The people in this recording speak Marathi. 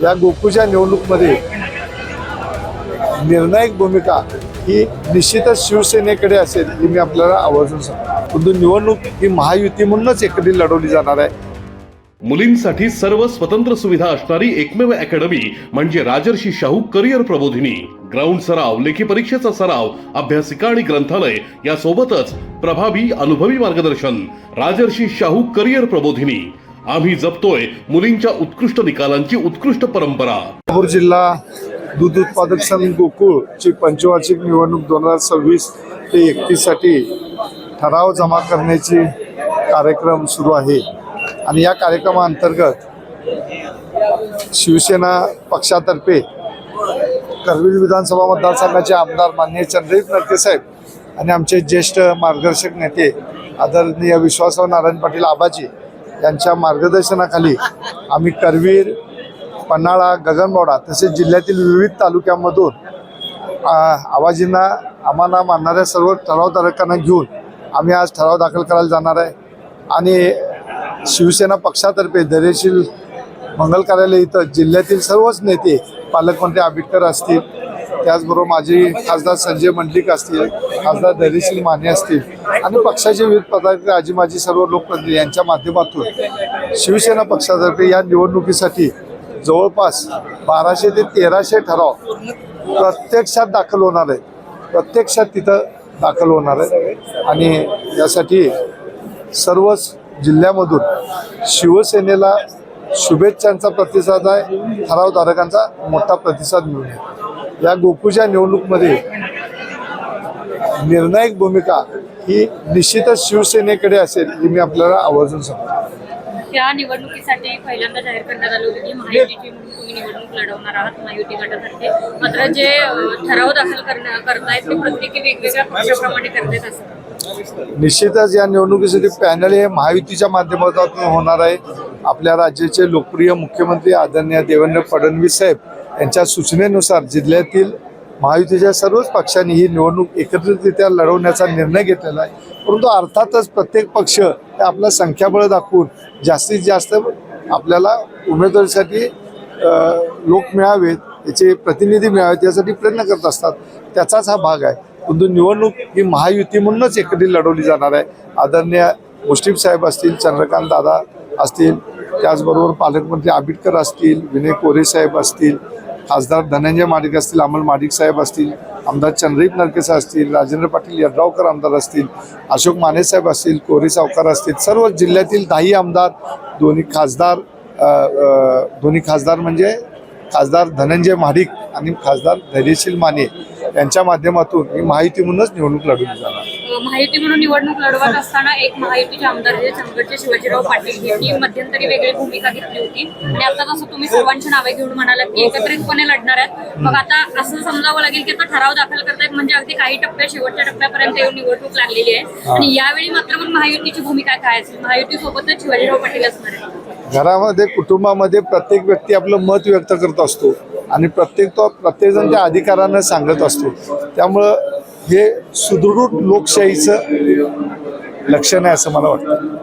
या गोकुळच्या निवडणुकीमध्ये निर्णायक भूमिका ही निश्चितच शिवसेनेकडे असेल ही मी आपल्याला आवर्जून सांगतो। परंतु निवडणूक ही महायुती म्हणूनच एकटी लढवली जाणार आहे। मुलींसाठी सर्व स्वतंत्र सुविधा असणारी एकमेव अकॅडमी म्हणजे राजर्षी शाहू करिअर प्रबोधिनी। ग्राउंड सराव, लेखी परीक्षेचा सराव, अभ्यासिका आणि ग्रंथालय यासोबतच प्रभावी अनुभवी मार्गदर्शन। राजर्षी शाहू करिअर प्रबोधिनी। आम्ही जपतोय मुलींच्या उत्कृष्ट निकालांची उत्कृष्ट परंपरा। नागपूर जिल्हा दूध उत्पादक संघ गोकुळची पंचवार्षिक निवडणूक 2026 ते 31 साठी ठराव जमा करण्याची कार्यक्रम सुरू आहे आणि या कार्यक्रमाअंतर्गत शिवसेना पक्षातर्फे करवीर विधानसभा मतदारसंघाचे आमदार माननीय चंद्रजीत नरके साहेब आणि आमचे ज्येष्ठ मार्गदर्शक नेते आदरणीय विश्वासराव नारायण पाटील आबाजी यांच्या मार्गदर्शनाखाली आम्ही करवीर, पन्हाळा, गगनबावडा तसेच जिल्ह्यातील विविध तालुक्यांमधून आम्हाला मानणाऱ्या सर्व ठरावधारकांना घेऊन आम्ही आज ठराव दाखल करायला जाणार आहे। आणि शिवसेना पक्षातर्फे धैर्यशील मंगल कार्यालय इथं जिल्ह्यातील सर्वच नेते, पालकमंत्री आंबेडकर असतील, त्याचबरोबर माजी खासदार संजय मंडलिक असतील, खासदार धैर्यशील माने असतील आणि पक्षाचे विविध पदाधिकारी, आजी माजी सर्व लोकप्रतिनिधी यांच्या माध्यमातून शिवसेना पक्षातर्फे या निवडणुकीसाठी जवळपास 1200 ते 1300 ठराव प्रत्यक्षात दाखल होणार आहेत, प्रत्यक्षात तिथं दाखल होणार आहे। आणि यासाठी सर्वच जिल्ह्यामधून शिवसेनेला शुभेच्छांचा प्रतिसाद आहे, ठरावधारकांचा मोठा प्रतिसाद मिळून आहे। या गोकुळच्या निवडणुकीमध्ये निर्णायक भूमिका ही निश्चितच शिवसेनेकडे असेल ही मी आपल्याला आवर्जून सांगतो। या निवडणुकीसाठी पहिल्यांदा जाहीर करण्यात आलं होतं की महायुतीची म्हणून तुम्ही निवडणूक लढवणार आहात महायुती गटातर्फे, मात्र जे ठराव दाखल करतायत ते प्रत्येकी वेगवेगळ्या पक्षाप्रमाणे करतायत असं निश्चितच या निवडणुकीसाठी पॅनल हे महायुतीच्या माध्यमातून होणार आहे। आपल्या राज्याचे लोकप्रिय मुख्यमंत्री आदरणीय देवेंद्र फडणवीस साहेब यांच्या सूचनेनुसार जिल्ह्यातील महायुतीच्या सर्वच पक्षांनी ही निवडणूक एकत्रितरित्या लढवण्याचा निर्णय घेतलेला आहे। परंतु अर्थातच प्रत्येक पक्ष हे आपलं संख्याबळ दाखवून जास्तीत जास्त आपल्याला उमेदवारीसाठी लोक मिळावेत, याचे प्रतिनिधी मिळावेत यासाठी प्रयत्न करत असतात, त्याचाच हा भाग आहे। परंतु निवडणूक ही महायुती म्हणूनच एकटी लढवली जाणार आहे। आदरणीय मुश्रीफ साहेब असतील, चंद्रकांत दादा असतील, त्याचबरोबर पालकमंत्री आंबेडकर असतील, विनय कोरे साहेब असतील, खासदार धनंजय माडिक असतील, अमल माडिक साहेब असतील, आमदार चंद्रजीत नरके साहेब असतील, राजेंद्र पाटील यड्रावकर आमदार असतील, अशोक माने साहेब असतील, कोरे सावकार असतील, सर्व जिल्ह्यातील 10 आमदार, दोन्ही खासदार म्हणजे खासदार धनंजय माडिक आणि खासदार धैर्यशील माने यांच्या माध्यमातून ही महायुती म्हणूनच निवडणूक लढवली जाणार। महायुती म्हणून निवडणूक लढवत असताना एक महायुतीचे आमदार जे चंदगडचे शिवाजीराव पाटील यांनी मध्यंतरी वेगळी भूमिका घेतली होती आणि आता जसं तुम्ही सर्वांची नावे घेऊन म्हणालात की एकत्रितपणे लढणार आहेत, मग आता असं समजावं लागेल की आता ठराव दाखल करतायत म्हणजे अगदी काही शेवटच्या टप्प्यापर्यंत येऊन निवडणूक लागलेली आहे आणि यावेळी मात्र मग महायुतीची भूमिका काय असेल? महायुती सोबतच शिवाजीराव पाटील असणार आहे। घरामध्ये, कुटुंबामध्ये प्रत्येक व्यक्ती आपलं मत व्यक्त करत असतो आणि प्रत्येकजण त्या अधिकारानं सांगत असतो, त्यामुळं हे सुदृढ लोकशाहीचं लक्षण आहे असं मला वाटतं।